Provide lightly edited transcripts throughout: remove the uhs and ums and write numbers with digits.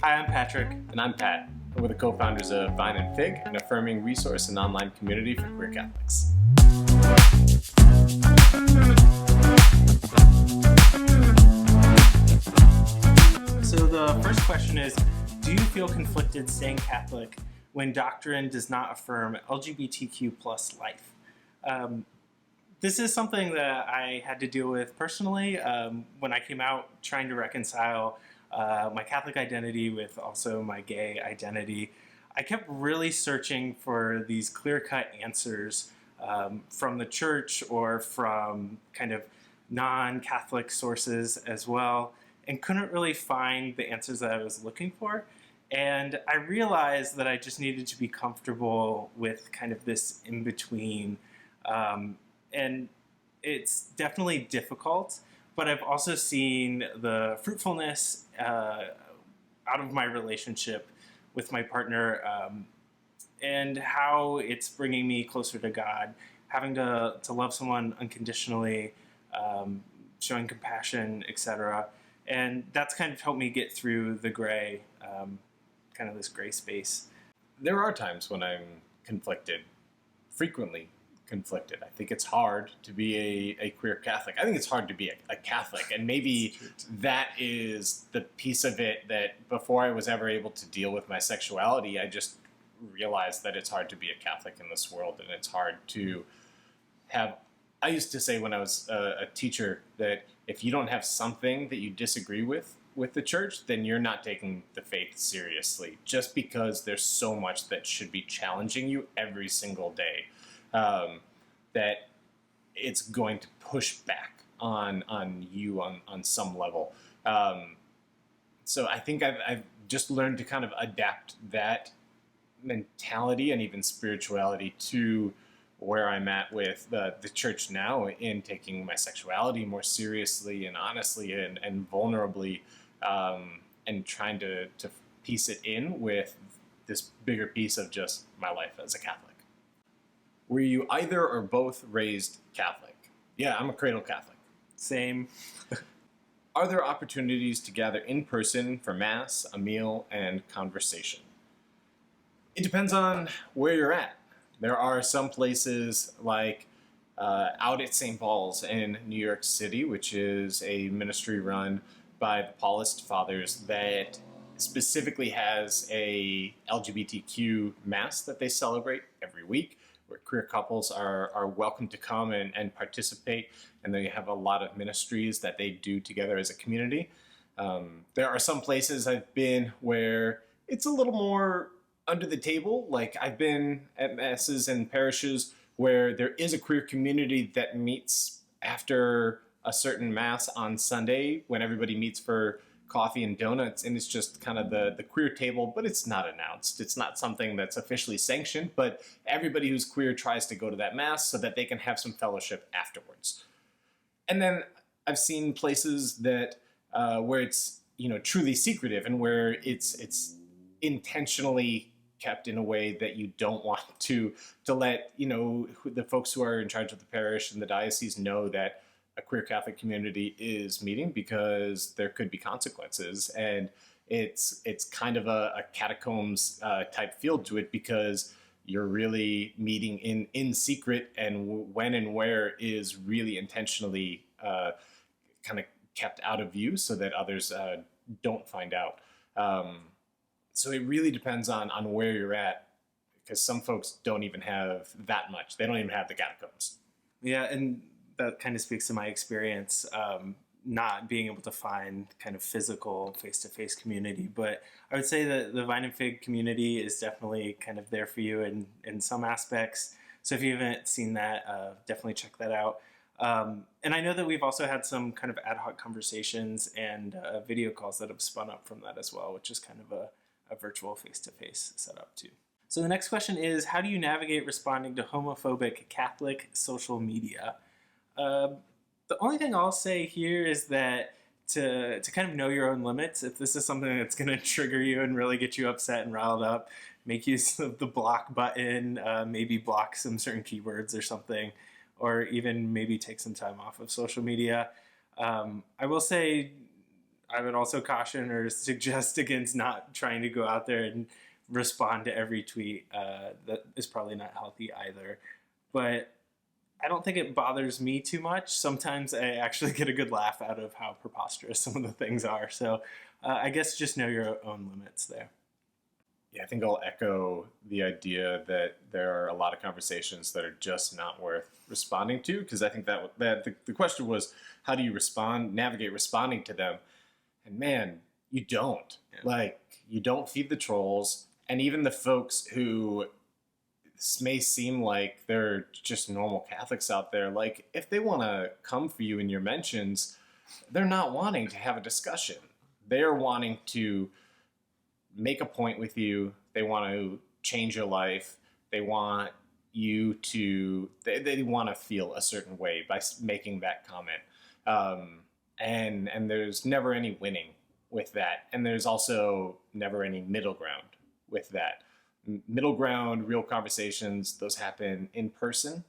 Hi, I'm Patrick. And I'm Pat. And we're the co-founders of Vine and Fig, an affirming resource and online community for queer Catholics. So the first question is, do you feel conflicted staying Catholic when doctrine does not affirm LGBTQ plus life? This is something that I had to deal with personally when I came out trying to reconcile my Catholic identity with also my gay identity. I kept really searching for these clear-cut answers from the church or from kind of non-Catholic sources as well, and couldn't really find the answers that I was looking for. And I realized that I just needed to be comfortable with kind of this in-between. And it's definitely difficult, but I've also seen the fruitfulness out of my relationship with my partner and how it's bringing me closer to God, having to love someone unconditionally, showing compassion, etc. And that's kind of helped me get through the gray, kind of this gray space. There are times when I'm conflicted, frequently conflicted. I think it's hard to be a queer Catholic. I think it's hard to be a Catholic, and maybe that is the piece of it that before I was ever able to deal with my sexuality, I just realized that it's hard to be a Catholic in this world, and it's hard to have... I used to say when I was a teacher that if you don't have something that you disagree with the church, then you're not taking the faith seriously, just because there's so much that should be challenging you every single day. That it's going to push back on you on some level. So I think I've just learned to kind of adapt that mentality and even spirituality to where I'm at with the church now in taking my sexuality more seriously and honestly and vulnerably, and trying to piece it in with this bigger piece of just my life as a Catholic. Were you either or both raised Catholic? Yeah, I'm a cradle Catholic. Same. Are there opportunities to gather in person for Mass, a meal, and conversation? It depends on where you're at. There are some places like out at St. Paul's in New York City, which is a ministry run by the Paulist Fathers that specifically has a LGBTQ Mass that they celebrate every week, where queer couples are welcome to come and participate, and they have a lot of ministries that they do together as a community. There are some places I've been where it's a little more under the table. Like I've been at masses and parishes where there is a queer community that meets after a certain Mass on Sunday when everybody meets for coffee and donuts, and it's just kind of the queer table, but it's not announced. It's not something that's officially sanctioned, but everybody who's queer tries to go to that Mass so that they can have some fellowship afterwards. And then I've seen places that where it's truly secretive and where it's intentionally kept in a way that you don't want to let the folks who are in charge of the parish and the diocese know that a queer Catholic community is meeting, because there could be consequences. And it's kind of a catacombs type feel to it, because you're really meeting in secret, and when and where is really intentionally kind of kept out of view so that others don't find out. So it really depends on where you're at, because some folks don't even have that much. They don't even have the catacombs. Yeah, and that kind of speaks to my experience, not being able to find kind of physical face-to-face community. But I would say that the Vine and Fig community is definitely kind of there for you in some aspects. So if you haven't seen that, definitely check that out. And I know that we've also had some kind of ad hoc conversations and video calls that have spun up from that as well, which is kind of a virtual face-to-face setup too. So the next question is, how do you navigate responding to homophobic Catholic social media? The only thing I'll say here is that to kind of know your own limits. If this is something that's going to trigger you and really get you upset and riled up, make use of the block button, maybe block some certain keywords or something, or even maybe take some time off of social media. I will say I would also caution or suggest against not trying to go out there and respond to every tweet. That is probably not healthy either. But I don't think it bothers me too much. Sometimes I actually get a good laugh out of how preposterous some of the things are. So I guess just know your own limits there. Yeah, I think I'll echo the idea that there are a lot of conversations that are just not worth responding to, because I think that the question was, how do you navigate responding to them? And man, you don't. Yeah. Like, you don't feed the trolls, and even the folks who may seem like they're just normal Catholics out there, like, if they want to come for you in your mentions, they're not wanting to have a discussion. They're wanting to make a point with you. They want to change your life. They want you to, they want to feel a certain way by making that comment. And there's never any winning with that. And there's also never any middle ground with that. Middle ground, real conversations, those happen in person.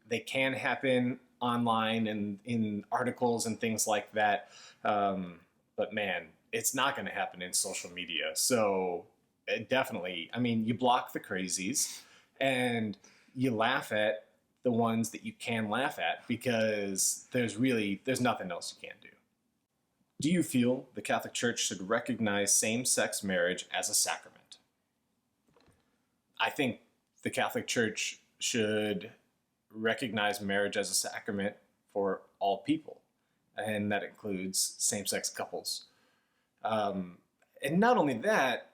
They can happen online and in articles and things like that. But man, it's not going to happen in social media. So definitely, I mean, you block the crazies and you laugh at the ones that you can laugh at, because there's nothing else you can do. Do you feel the Catholic Church should recognize same-sex marriage as a sacrament? I think the Catholic Church should recognize marriage as a sacrament for all people, and that includes same-sex couples. And not only that,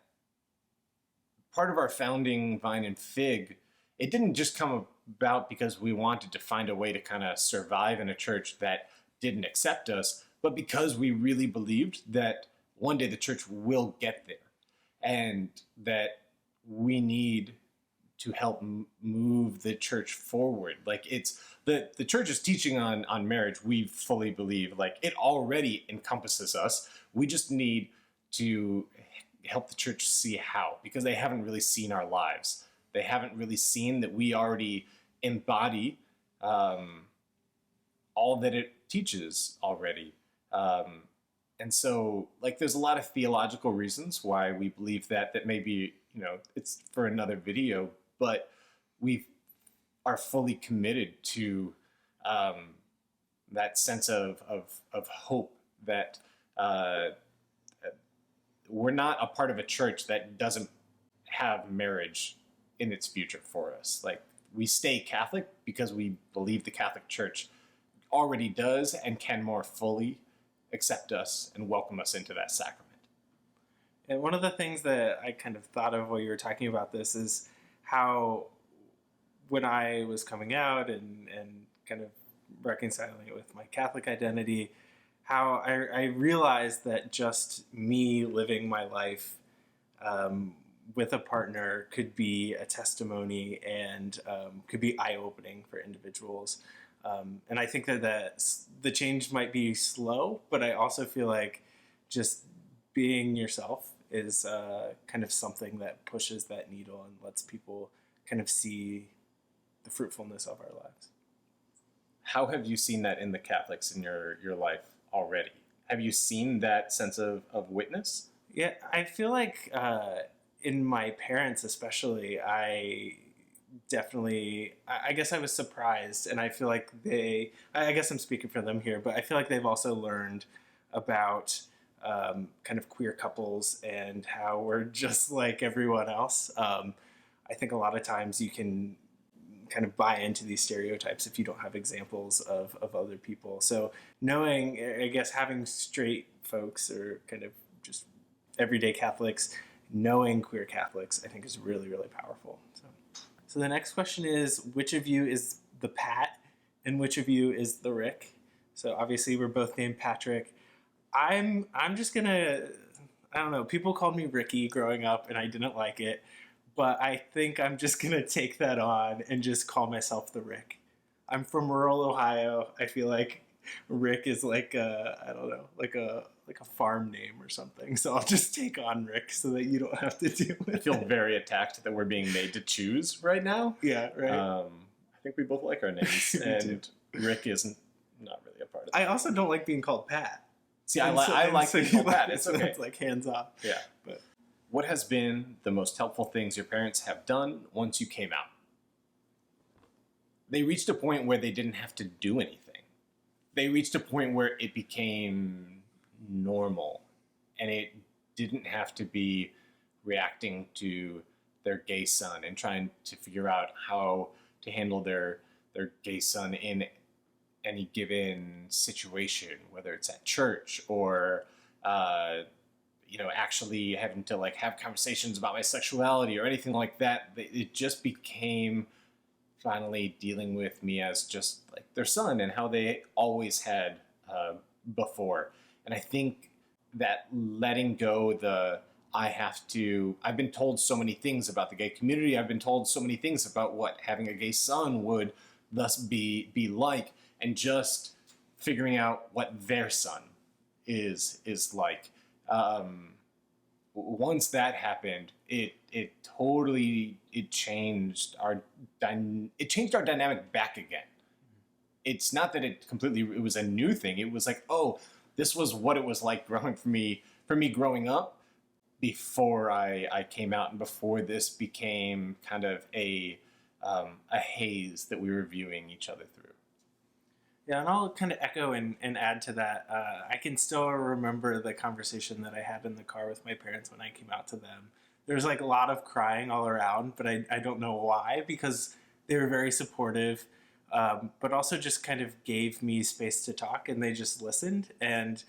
part of our founding Vine and Fig, it didn't just come about because we wanted to find a way to kind of survive in a church that didn't accept us, but because we really believed that one day the church will get there, and that we need to help move the church forward. Like, it's the church's teaching on marriage, we fully believe, like, it already encompasses us. We just need to help the church see how, because they haven't really seen our lives. They haven't really seen that we already embody all that it teaches already. And so, like, there's a lot of theological reasons why we believe that maybe, it's for another video, but we are fully committed to that sense of hope that we're not a part of a church that doesn't have marriage in its future for us. Like, we stay Catholic because we believe the Catholic Church already does and can more fully accept us and welcome us into that sacrament. And one of the things that I kind of thought of while you were talking about this is how, when I was coming out and kind of reconciling it with my Catholic identity, how I realized that just me living my life with a partner could be a testimony and could be eye-opening for individuals. And I think that the change might be slow, but I also feel like just being yourself is kind of something that pushes that needle and lets people kind of see the fruitfulness of our lives. How have you seen that in the Catholics in your life already? Have you seen that sense of witness? Yeah, I feel like in my parents especially, I guess I was surprised, and I feel like I guess I'm speaking for them here, but I feel like they've also learned about kind of queer couples and how we're just like everyone else. I think a lot of times you can kind of buy into these stereotypes if you don't have examples of other people. So knowing, I guess, having straight folks or kind of just everyday Catholics, knowing queer Catholics, I think is really, really powerful. So the next question is, which of you is the Pat and which of you is the Rick? So obviously we're both named Patrick. I'm just gonna, I don't know, people called me Ricky growing up and I didn't like it, but I think I'm just gonna take that on and just call myself the Rick. I'm from rural Ohio. I feel like Rick is like I don't know, like a farm name or something. So I'll just take on Rick so that you don't have to deal with it. I feel very attacked that we're being made to choose right now. Yeah, right. I think we both like our names, and Rick isn't not really a part of that. I also don't like being called Pat. See, I like being told that. It's okay. It's like hands off. Yeah. But What has been the most helpful things your parents have done once you came out? They reached a point where they didn't have to do anything. They reached a point where it became normal, and it didn't have to be reacting to their gay son and trying to figure out how to handle their gay son in any given situation, whether it's at church or actually having to like have conversations about my sexuality or anything like that. It just became finally dealing with me as just like their son and how they always had before. And I think that letting go I've been told so many things about the gay community. I've been told so many things about what having a gay son would thus be like, and just figuring out what their son is like. Once that happened, it changed our dynamic back again. It's not that it was a new thing. It was like, oh, this was what it was like growing for me growing up before I came out, and before this became kind of a haze that we were viewing each other through. yeah, and I'll kind of echo and add to that. I can still remember the conversation that I had in the car with my parents when I came out to them. There was like a lot of crying all around, but I don't know why, because they were very supportive, but also just kind of gave me space to talk, and they just listened and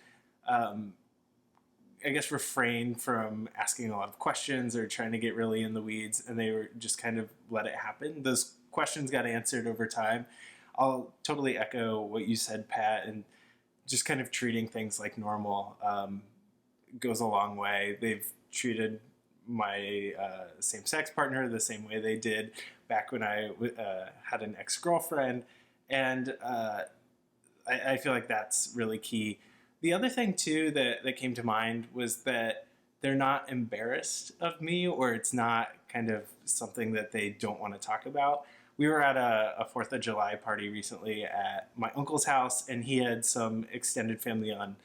I guess refrained from asking a lot of questions or trying to get really in the weeds, and they were just kind of let it happen. Those questions got answered over time. I'll totally echo what you said, Pat, and just kind of treating things like normal goes a long way. They've treated my same-sex partner the same way they did back when I had an ex-girlfriend, and I feel like that's really key. The other thing, too, that came to mind was that they're not embarrassed of me, or it's not kind of something that they don't want to talk about. We were at a 4th of July party recently at my uncle's house, and he had some extended family on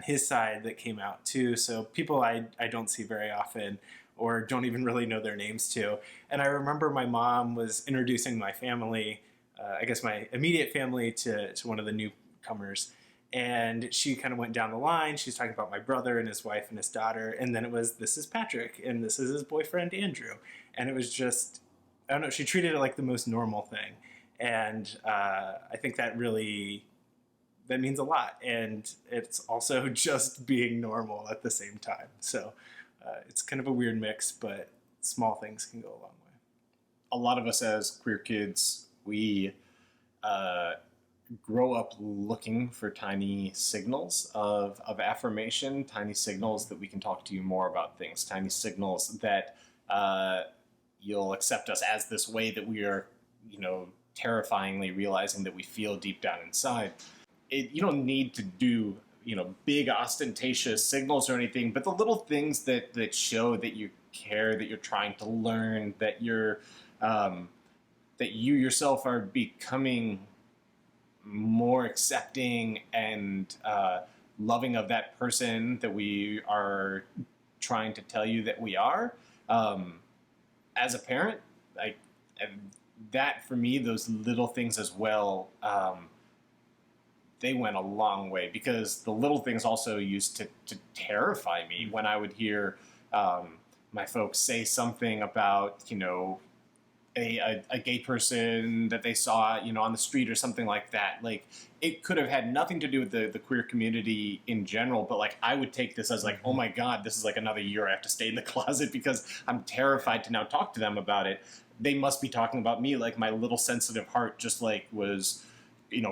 his side that came out, too. So people I don't see very often or don't even really know their names to. And I remember my mom was introducing my family, I guess my immediate family, to one of the newcomers. And she kind of went down the line. She's talking about my brother and his wife and his daughter. And then it was, this is Patrick, and this is his boyfriend, Andrew. And it was just, I don't know, she treated it like the most normal thing. And I think that means a lot. And it's also just being normal at the same time. So it's kind of a weird mix, but small things can go a long way. A lot of us as queer kids, we grow up looking for tiny signals of affirmation, tiny signals that we can talk to you more about things, tiny signals that you'll accept us as this way that we are, terrifyingly realizing that we feel deep down inside. You don't need to do, big ostentatious signals or anything, but the little things that show that you care, that you're trying to learn, that you're, that you yourself are becoming more accepting and loving of that person that we are trying to tell you that we are. As a parent, that for me, those little things as well, they went a long way, because the little things also used to terrify me when I would hear my folks say something about, a gay person that they saw, on the street or something like that. Like, it could have had nothing to do with the queer community in general, but like, I would take this as like, oh my God, this is like another year I have to stay in the closet because I'm terrified to now talk to them about it. They must be talking about me. Like, my little sensitive heart just like was,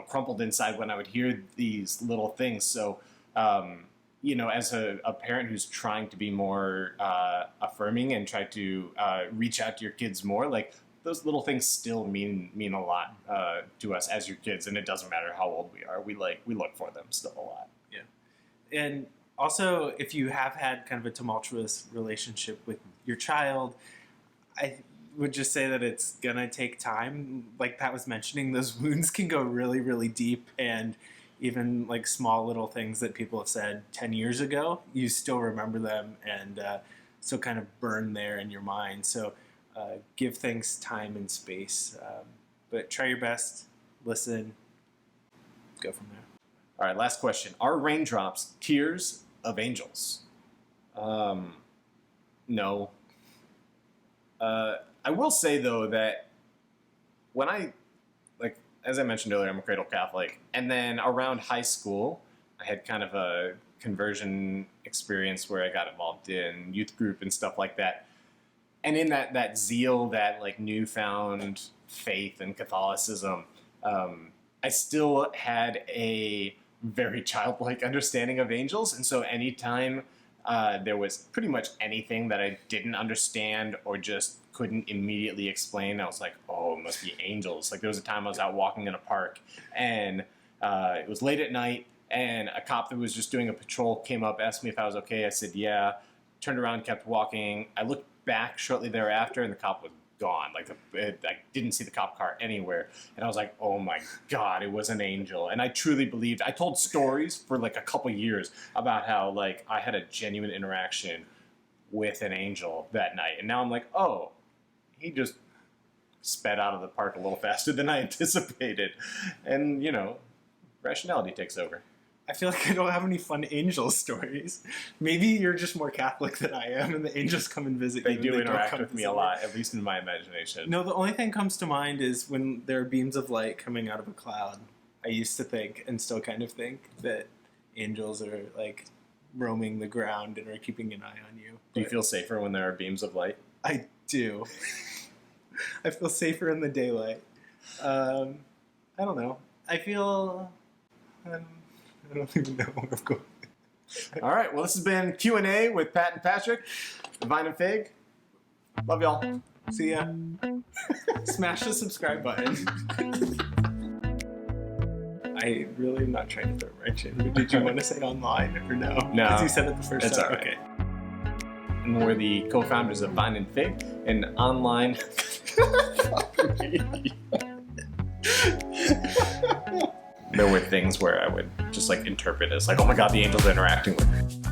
crumpled inside when I would hear these little things. So, as a parent who's trying to be more affirming and try to reach out to your kids more, like, those little things still mean a lot to us as your kids, and it doesn't matter how old we are. We look for them still a lot. Yeah, and also if you have had kind of a tumultuous relationship with your child, I would just say that it's gonna take time. Like Pat was mentioning, those wounds can go really, really deep, and even like small little things that people have said 10 years ago, you still remember them and still kind of burn there in your mind. So give things time and space, but try your best, listen, go from there. All right, last question. Are raindrops tears of angels? No. I will say, though, that when as I mentioned earlier, I'm a cradle Catholic, and then around high school, I had kind of a conversion experience where I got involved in youth group and stuff like that. And in that zeal, that like newfound faith in Catholicism, I still had a very childlike understanding of angels. And so anytime there was pretty much anything that I didn't understand or just couldn't immediately explain, I was like, oh, it must be angels. Like there was a time I was out walking in a park and it was late at night and a cop that was just doing a patrol came up, asked me if I was okay. I said, yeah, turned around, kept walking. I looked back shortly thereafter and the cop was gone. Like I didn't see the cop car anywhere. And I was like, oh my God, it was an angel. And I truly believed. I told stories for like a couple years about how like I had a genuine interaction with an angel that night. And now I'm like, oh, he just sped out of the park a little faster than I anticipated. And, you know, rationality takes over. I feel like I don't have any fun angel stories. Maybe you're just more Catholic than I am, and the angels come and visit you. They do interact with me a lot, at least in my imagination. No, the only thing comes to mind is when there are beams of light coming out of a cloud. I used to think, and still kind of think, that angels are like roaming the ground and are keeping an eye on you. Do you feel safer when there are beams of light? I do. I feel safer in the daylight. I don't know. I feel... I don't even know where I'm going. All right. Well, this has been Q&A with Pat and Patrick, Vine and Fig. Love y'all. See ya. Smash the subscribe button. I really am not trying to throw a wrench in, but did you want to say online or no? No. Because you said it the first It's time. all right. Okay. And we're the co-founders of Vine and Fig, an online... There were things where I would just like interpret as like, oh my God, the angels are interacting with me.